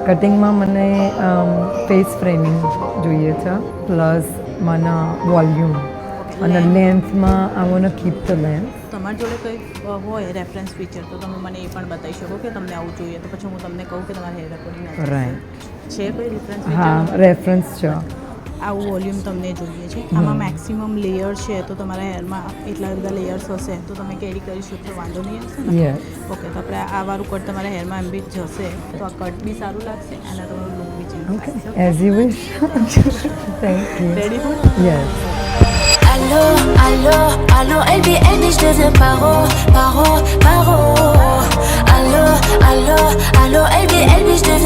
કટિંગમાં મને face framing જોઈએ છે, પ્લસ મને વોલ્યુમ અને લેન્થમાં I want keep the length. તમારી જોડે કંઈ હોય રેફરન્સ ફીચર તો તમે મને એ પણ બતાવી શકો કે તમને આવું જોઈએ, તો પછી હું તમને કહું કે તમારે હેર રેકોર્ડિંગ રાઈટ છે કોઈ રેફરન્સ હા ફીચર? રેફરન્સ છે. આવું વોલ્યુમ તમને જોઈએ છે. આમાં મેક્સિમમ લેયર છે, તો તમારા હેરમાં એટલા બધા લેયર્સ હશે તો તમે કેરી કરી શકશો, વાંધો નહીં આવશે ને? યસ. ઓકે, તો આપણે આ વાળું કટ તમારા હેરમાં એમ બી જશે તો આ કટ બી સારું લાગશે અને તમારું લુક બી ચેન્જ ઓકે થશે. As you wish. Thank you. Ready for? Yes. Allô, allô, allô, LBL, je te veux paro, paro, paro. Allô, allô, allô, LBL, je te veux